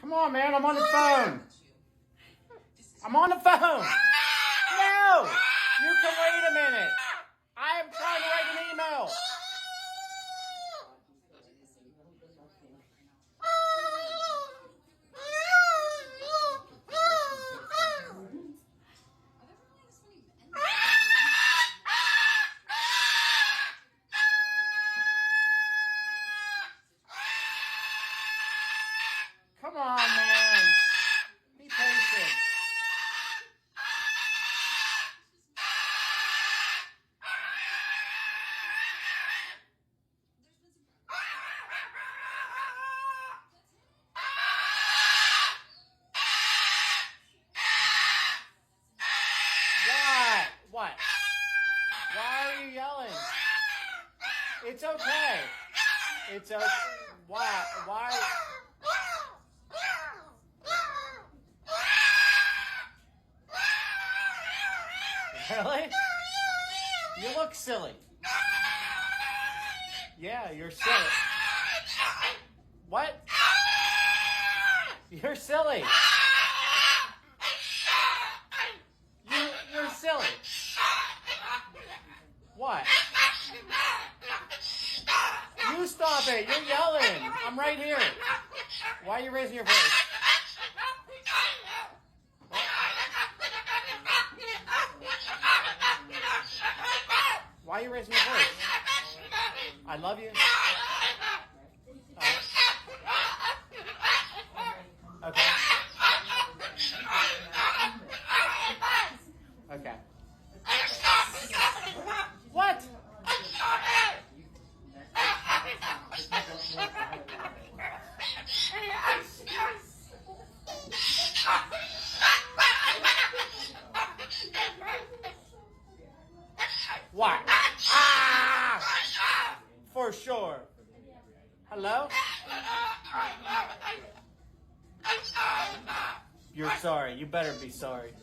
Come on, man. I'm on the phone. I'm on the phone. No! You can wait a minute. I am trying to write an email. Come on, man. Be patient. What? Why are you yelling? It's okay. It's okay. Why? Really? You look silly. Yeah, you're silly. What? You're silly. You're silly. What? You stop it. You're yelling. I'm right here. Why are you raising your voice? Why are you raising your voice? I love you. Okay. Okay. What? What? Ah! For sure. Hello? You're sorry. You better be sorry.